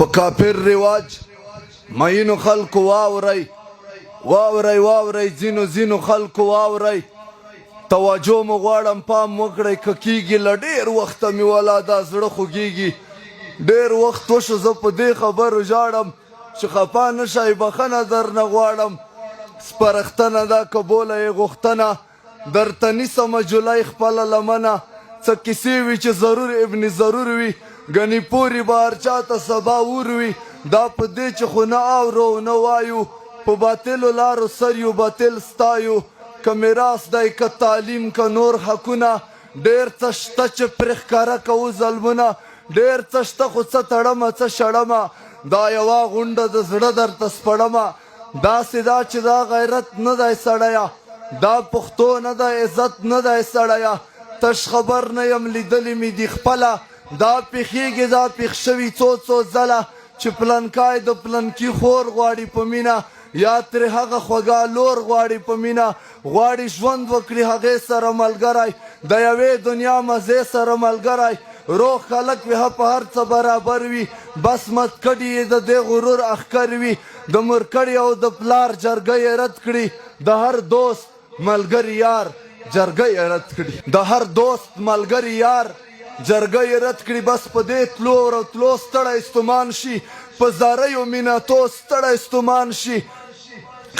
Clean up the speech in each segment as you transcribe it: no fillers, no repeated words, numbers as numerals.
په کافر رواج مینو خلکو واورئ واورئ واورئ ځینو خلکو واورئ توجه مو غواړم پام وکړئ که کیږي له ډېر وخته مې والا دا زړه خوږېږي ډېر وخت وشو زه په دې خبرو ژاړم چې خفا نه شئ بخښنه درنه غواړم سپارښتنه ده که بوله یې غوښتنه درته نیسمه جولۍ خپله لمنه څه کیسې وي چې ضرور ابن ضرور وي ګنې پورې به هر چا ته سبا ور وي دا په دې چې خو نه اورو نه وایو په باطلو لارو سر یو باطل ستایو که میراث دی که تعلیم که نور حقونه ډېر څه شته چې پرې ښکاره کوو ظلمونه ډېر څه شته خو څه تړمه څه شړمه دا یوه غونډه د زړه درته سپړمه داسې دا چې دا غیرت نه دی سړیه دا پښتو نه دی عزت نه دی سړیه تش خبر نه یم لیدلې مې دي خپله دا پېښېږي دا پېښ شوي څو ځله چې پلنکای د پلنکي خور غواړي په مینه یا ترې هغه خوږه لور غواړي په مینه غواړي ژوند وکړي هغې سره ملګری د یوې دنیا مزې سره ملګری روغ خلک وي په هر څه برابر وي بس متکړي یې د دې غرور اخکر وي د مورکړي او د پلار جرګه یې رد کړي د هر دوست ملګري یار جرګه یې رد کړي د هر دوست ملګري یار جرګه یې رد کړي بس په دې تلو ورتلو ستړی ستومان شي په زاریو مینتو ستړی ستومان شي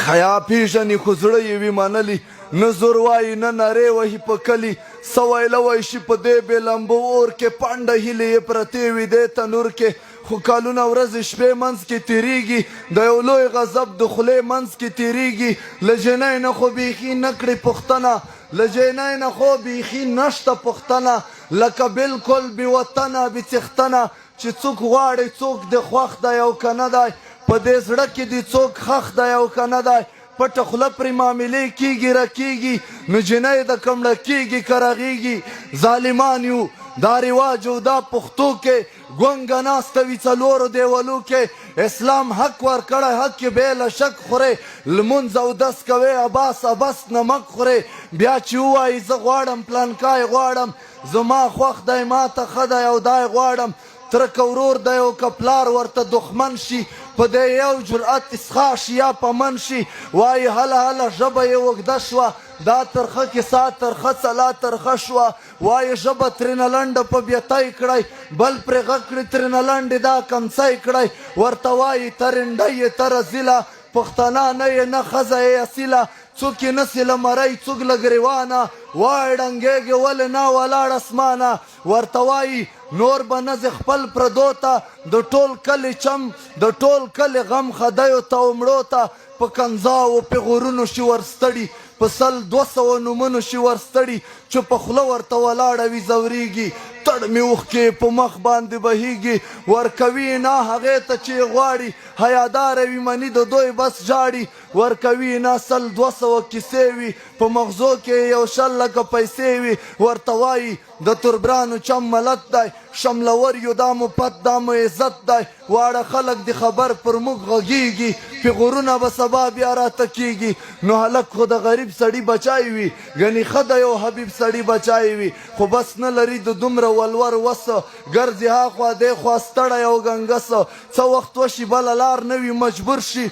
خیا پیژني خو زړه یې وي منلي نه زور وایي نه نارې وهي په کلي څه ویلوی شي په دې بې لمبو اور کې پنډه هیلې یې پرتې وي دې تنور کې خو کالونه ورځې شپې منځ کې تېرېږي د یو لوی غضب د خولې منځ کې تېرېږي له جنۍ نه خو بیخي نه کړې پوښتنه له جنۍ نه خو بیخي نشته پوښتنه لکه بلکل بې وطنه بې څښتنه چې څوک غواړي څوک دې خوښ دی او که نه دی په دې زړه کې دې څوک خښ دی او که نه دی پټه خوله پرې معاملې کېږي رکېږي نو جنۍ د کمړه کېږي که رغېږي ظالمان یو دا رواج او دا پښتو کې ګونګه ناسته وي څلورو دیولو کې اسلام حق ورکړی حق کې بې له شک خورې لمونځ اودس کوې اباس ابس نمک خورې بیا چې ووایي زه غواړم پلانکای غواړم زما خوښ دی ما ته ښه دی او دی غواړم تره که ورور دی او که پلار ورته دښمن شي په دې یو جرأت اسخا شي یا په من شي وایي هله هله ژبه یې اوږده شوه دا ترخه کیسه ترخه څلا ترخه شوه وایي ژبه ترېنه لنډه په بیتی کړی بل پرې غږ کړي ترېنه لنډې دا کمڅی کړی ورته وایي ترنډۍ یې ته رزیله پښتانه نه یې نه ښځه یې اصیله څوک یې نسي له مرۍ څوک له ګریوانه وایي ړنګېږي ولې نه ولاړ اسمانه ورته وایي نور به نه ځې خپل پردو ته د ټول کلي چم د ټول کلي غم خدیو ته او مړو ته په کنځاو پېغورونو شي ورستړي په 100-200 نومونو شي ورستړي چې په خوله ورته ولاړه وي ځورېږي تړ مې اوښکې په مخ باندې بهیږي ورکوي نه هغې ته چې یې غواړي حیاداره وي مني د دوی بس ژاړي ورکوي نه 100-200 کیسې وي په مغزو کې یو شل لکه پیسې وي ورته وایي د تربرانو چم ملت دی شملور یو دا مو پت دا مو عزت دی واړه خلک د خبر پر موږ غږېږي پېغورونه به سبا بیا راته کېږي نو هلک خو د غریب سړي بچای وي ګنې ښه دی یو حبیب سړي بچای وي خو بس نه لري د دومره ولور وسه ګرځي هاخوا دېخوا ستړی او ګنګسه څه وخت وشي بله لار نه وي مجبور شي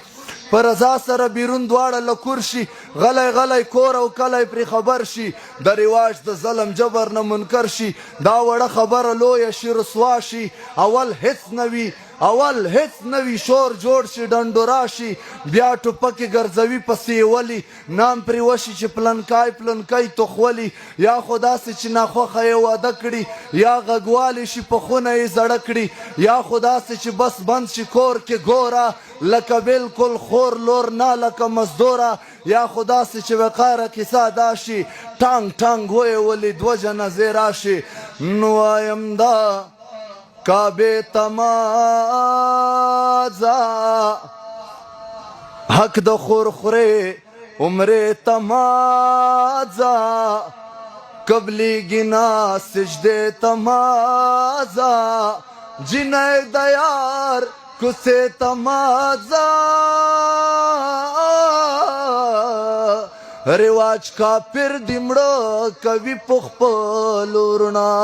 په رضا سره بیرون دواړه له کور شي غلی غلی کور او کلی پرې خبر شي د رواج د ظلم جبر نه منکر شي دا وړه خبره لویه شي رسوا شي اول هېڅ نه وي شور جوړ شي ډنډورا شي بیا ټوپکې ګرځوي پسې یې ولي نام پرې وشي چې پلنکی تخولي یا خو داسې چې ناخوښه یې واده کړي یا غږوالی شي په خونه یې زړه کړي یا خو داسې چې بس بند شي کور کې ګوره لکه بلکل خور لور نه لکه مزدوره یا خو داسې چې وقاره کیسه دا شي ټانګ ټانګ ویې ولي 2 جنازې راشي نو وایم دا کعبې تمازه حق د خور خورې عمرې تمازه قبلیږي نه سجدې تمازه جنۍ د یار کوڅې تمازه رواج کافر دی مړه کوي په خپلو رڼا